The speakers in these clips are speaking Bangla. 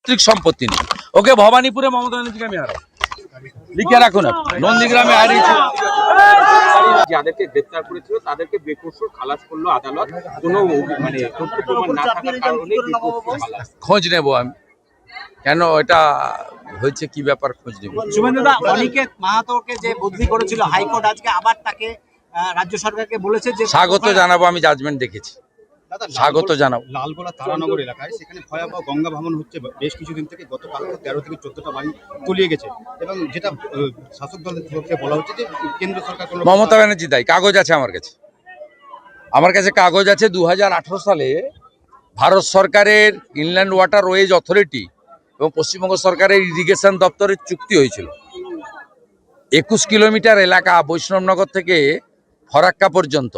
পৈতৃক সম্পত্তি নেই। ওকে ভবানীপুরে মমতা ব্যানার্জিকে আমি হারাবো, লিখে রাখুন। নন্দীগ্রামে হারিয়েছি। যাদেরকে গ্রেফতার করেছিল তাদেরকে বেকসুর খালাস করলো আদালত, কোনো মানে তথ্য প্রমাণ না থাকার কারণে খোঁজ নেব আমি, কেন এটা হয়েছে, কি ব্যাপার, খোঁজ নেব। শুভেন্দুদা, অনিকেত মাহাতোকে যে বদলি করেছিল হাইকোর্ট, আজকে আবার তাকে রাজ্য সরকারকে বলেছে যে স্বাগত জানাবো। আমি জাজমেন্ট দেখেছি, স্বাগত জানাবো। লালগোলা তারানগর এলাকায় সেখানে ভয়াবহ গঙ্গা ভাঙন হচ্ছে বেশ কিছুদিন থেকে। গতকালকে 13 থেকে 14টা বাড়ি তলিয়ে গেছে এবং যেটা শাসক দলের পক্ষে বলা হচ্ছে যে কেন্দ্র সরকার মমতা ব্যানার্জি দায়ী। কাগজ আছে আমার কাছে কাগজ আছে। 2018 সালে ভারত সরকারের ইনল্যান্ড ওয়াটারওয়েজ অথরিটি এবং পশ্চিমবঙ্গ সরকারের ইরিগেশন দপ্তরের চুক্তি হয়েছিল। 21 কিলোমিটার এলাকা বৈষ্ণবনগর থেকে ফরাক্কা পর্যন্ত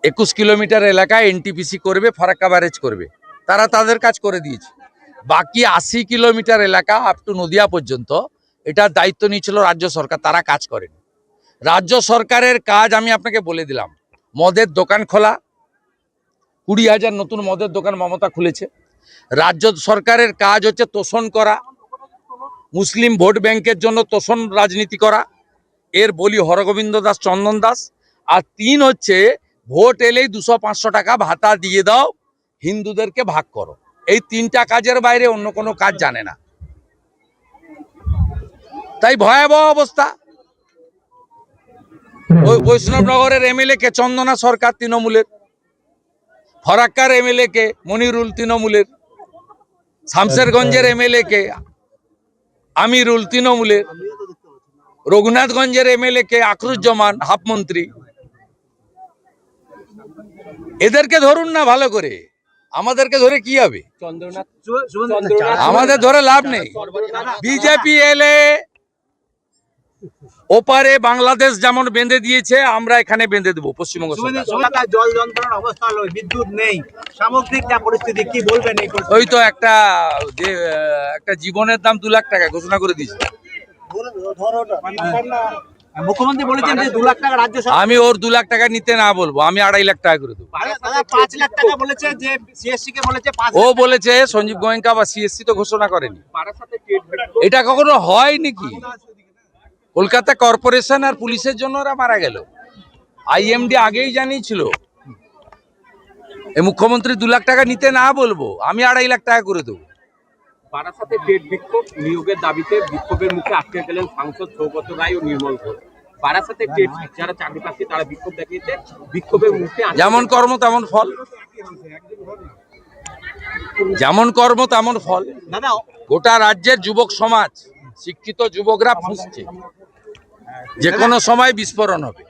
21 কিলোমিটার এলাকায় এনটিপিসি করবে, ফরাক্কা ব্যারেজ করবে। তারা তাদের কাজ করে দিয়েছে। বাকি 80 কিলোমিটার এলাকা আপ টু নদিয়া পর্যন্ত এটার দায়িত্ব নিয়েছিল রাজ্য সরকার, তারা কাজ করেনি। রাজ্য সরকারের কাজ আমি আপনাকে বলে দিলাম। মদের দোকান খোলা, 20,000 নতুন মদের দোকান মমতা খুলেছে। রাজ্য সরকারের কাজ হচ্ছে তোষণ করা, মুসলিম ভোট ব্যাংকের জন্য তোষণ রাজনীতি করা। এর বলি হরগোবিন্দ দাস, চন্দন দাস। আর 3 হচ্ছে ভোট এলেই 200-500 টাকা ভাতা দিয়ে দাও, হিন্দুদেরকে ভাগ করো। এই 3টা কাজের বাইরে অন্য কোনো কাজ জানে না। তাই ভয়াবহ অবস্থা। ওই বৈষ্ণবনগরের এমএলএ কে চন্দনা সরকার তৃণমূলের, ফরাক্কার এমএলএ কে মনিরুল তৃণমূলের, শামশেরগঞ্জের এমএলএ কে আমিরুল তৃণমূলের, রঘুনাথগঞ্জের এমএলএ কে আখরুজ্জামান হাফমন্ত্রী। এদেরকে ধরুন না ভালো করে, আমাদেরকে ধরে কি হবে? আমাদের ধরে লাভ নেই। বিজেপি এলে ওপারে বাংলাদেশ যেমন বেঁধে দিয়েছে, আমরা এখানে বেঁধে দেবো পশ্চিমবঙ্গ সরকার। জল যন্ত্রণার অবস্থা হলো, বিদ্যুৎ নেই, সামগ্রিক যা পরিস্থিতি, কি বলবেন এই পরিস্থিতি? ওই তো একটা জীবনের দাম 2 লাখ টাকা ঘোষণা করে দিয়েছে। মুখ্যমন্ত্রী বলেছেন যে 2 লাখ টাকা রাজ্য সরকার। আমি ওর 2 লাখ টাকা নিতে না বলবো, আমি 2.5 লাখ টাকা করে দেবো। 5 লাখ টাকা বলেছে, যে সিএসসি কে বলেছে 5 ও বলেছে সঞ্জীব গোয়েঙ্কা বা সিএসসি তো ঘোষণা করেনি। এটা কখনো হয় নাকি? কলকাতা কর্পোরেশন আর পুলিশের জন্য ওরা মারা গেল। আইএমডি আগেই জানিয়েছিল। এই মুখ্যমন্ত্রী 2 লাখ টাকা নিতে না বলবো, আমি 2.5 লাখ টাকা করে দেবো। বারাসাতে টেট বিক্ষোভ নিয়োগের দাবিতে বিক্ষোভের মুখে আটকে গেলেন সাংসদ সৌগত রায় ও নির্মল ঘোষ। বারাসাতে টেট যারা চাকরি প্রার্থী তারা বিক্ষোভ দেখিয়েছে, বিক্ষোভের মুখে যেমন কর্ম তেমন ফল, যেমন কর্ম তেমন ফল। দাদা, গোটা রাজ্যের যুবক সমাজ, শিক্ষিত যুবকরা ফুঁসছে, যে কোনো সময় বিস্ফোরণ হবে।